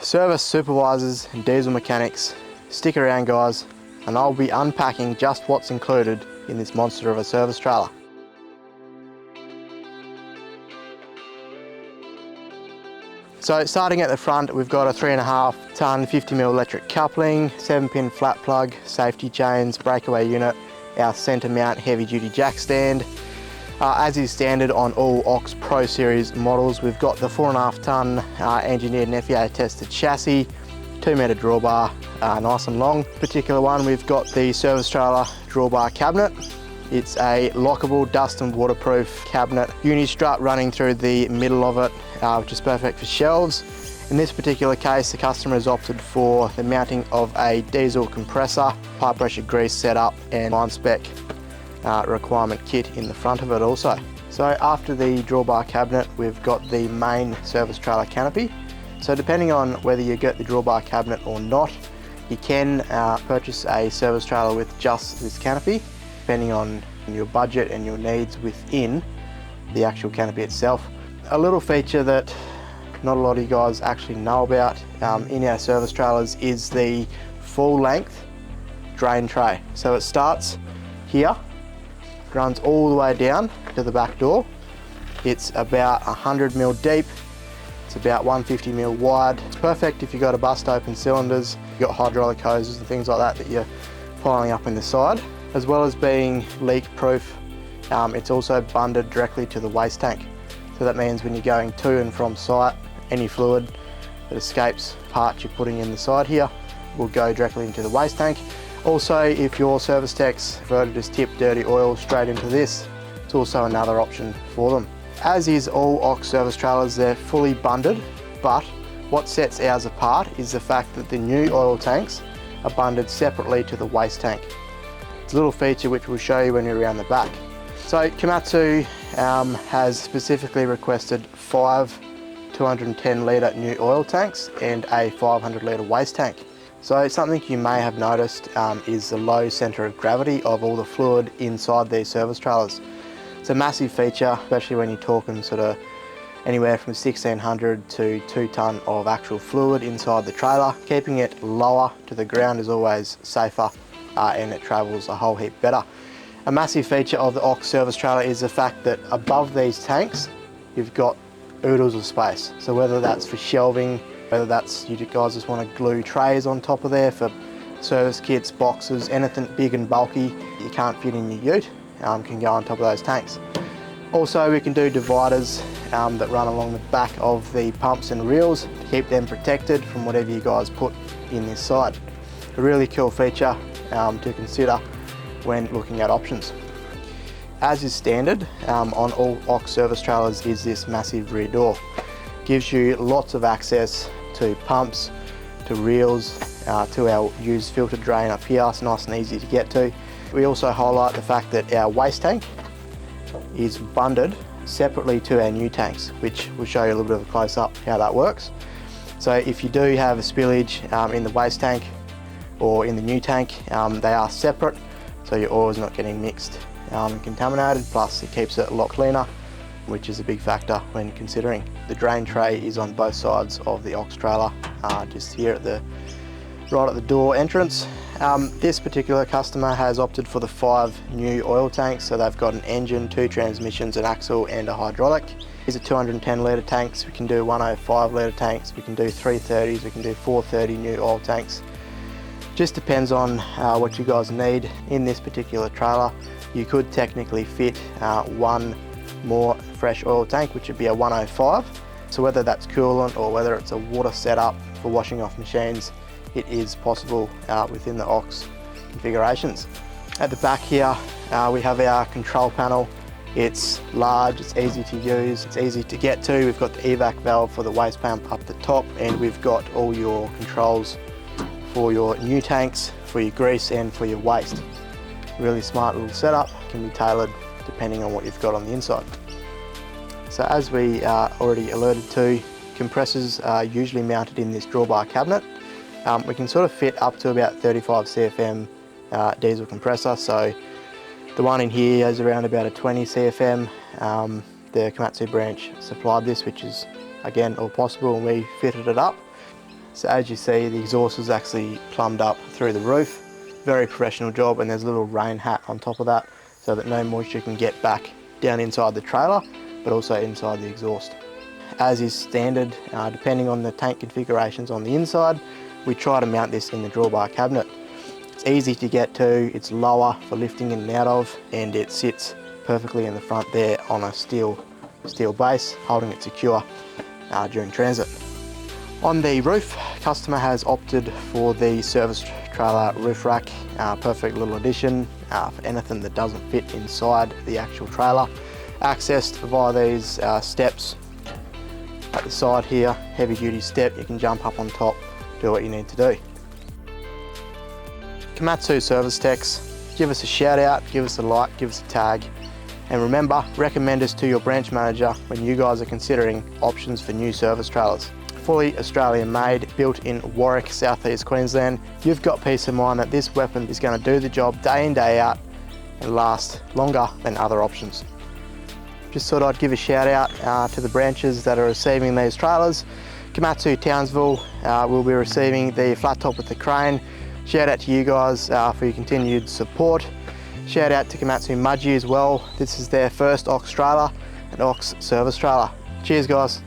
Service supervisors and diesel mechanics, stick around guys, and I'll be unpacking just what's included in this monster of a service trailer. So starting at the front, we've got a 3.5 tonne 50mm electric coupling, 7-pin flat plug, safety chains, breakaway unit, our centre mount heavy duty jack stand. As is standard on all Ox Pro Series models, we've got the 4.5 tonne engineered and FEA tested chassis, 2-metre drawbar, nice and long. Particular one, we've got the service trailer drawbar cabinet. It's a lockable, dust and waterproof cabinet, uni strut running through the middle of it, which is perfect for shelves. In this particular case, the customer has opted for the mounting of a diesel compressor, high pressure grease setup, and line spec requirement kit in the front of it also. So after the drawbar cabinet, we've got the main service trailer canopy. So depending on whether you get the drawbar cabinet or not, you can purchase a service trailer with just this canopy, depending on your budget and your needs within the actual canopy itself. A little feature that not a lot of you guys actually know about in our service trailers is the full length drain tray. So it starts here, runs all the way down to the back door. It's about 100mm deep, it's about 150mm wide. It's perfect if you've got to bust open cylinders, you've got hydraulic hoses and things like that that you're piling up in the side. As well as being leak proof, it's also bunded directly to the waste tank. So that means when you're going to and from site, any fluid that escapes parts you're putting in the side here will go directly into the waste tank. Also, if your service techs prefer to just tip dirty oil straight into this, it's also another option for them. As is all Ox service trailers, they're fully bunded, but what sets ours apart is the fact that the new oil tanks are bunded separately to the waste tank. It's a little feature which we'll show you when you're around the back. So Komatsu has specifically requested 5 210 litre new oil tanks and a 500 litre waste tank. So something you may have noticed is the low centre of gravity of all the fluid inside these service trailers. It's a massive feature, especially when you're talking sort of anywhere from 1600 to 2 tonne of actual fluid inside the trailer. Keeping it lower to the ground is always safer and it travels a whole heap better. A massive feature of the Ox service trailer is the fact that above these tanks you've got oodles of space. So whether that's for shelving, whether that's you guys just want to glue trays on top of there for service kits, boxes, anything big and bulky you can't fit in your ute can go on top of those tanks. Also we can do dividers that run along the back of the pumps and reels to keep them protected from whatever you guys put in this side. A really cool feature to consider when looking at options. As is standard on all Ox service trailers is this massive rear door. Gives you lots of access to pumps, to reels, to our used filter drain up here. It's nice and easy to get to. We also highlight the fact that our waste tank is bunded separately to our new tanks, which we'll show you a little bit of a close-up how that works. So if you do have a spillage in the waste tank or in the new tank, they are separate, so your oil is not getting mixed and contaminated, plus it keeps it a lot cleaner, which is a big factor when considering. The drain tray is on both sides of the Ox trailer, just here at right at the door entrance. This particular customer has opted for the 5 new oil tanks, so they've got an engine, 2 transmissions, an axle and a hydraulic. These are 210 litre tanks, we can do 105 litre tanks, we can do 330s, we can do 430 new oil tanks. Just depends on what you guys need in this particular trailer. You could technically fit one more fresh oil tank, which would be a 105. So whether that's coolant or whether it's a water setup for washing off machines, it is possible within the Ox configurations. At the back here, we have our control panel. It's large, it's easy to use, it's easy to get to. We've got the evac valve for the waste pump up the top, and we've got all your controls for your new tanks, for your grease and for your waste. Really smart little setup, can be tailored depending on what you've got on the inside. So as we already alerted to, compressors are usually mounted in this drawbar cabinet. We can sort of fit up to about 35 CFM diesel compressor, so the one in here is around about a 20 CFM. The Komatsu branch supplied this, which is again all possible, and we fitted it up. So as you see, the exhaust is actually plumbed up through the roof. Very professional job, and there's a little rain hat on top of that so that no moisture can get back down inside the trailer, but also inside the exhaust. As is standard, depending on the tank configurations on the inside, we try to mount this in the drawbar cabinet. It's easy to get to, it's lower for lifting in and out of, and it sits perfectly in the front there on a steel base, holding it secure during transit. On the roof, customer has opted for the service trailer roof rack, perfect little addition for anything that doesn't fit inside the actual trailer. Accessed via these steps at the side here, heavy duty step, you can jump up on top, do what you need to do. Komatsu service techs, give us a shout out, give us a like, give us a tag, and remember, recommend us to your branch manager when you guys are considering options for new service trailers. Fully Australian made, built in Warwick, southeast Queensland. You've got peace of mind that this weapon is going to do the job day in, day out and last longer than other options. Just thought I'd give a shout out to the branches that are receiving these trailers. Komatsu Townsville will be receiving the flat top with the crane. Shout out to you guys for your continued support. Shout out to Komatsu Mudgee as well. This is their first OX trailer, an OX service trailer. Cheers guys.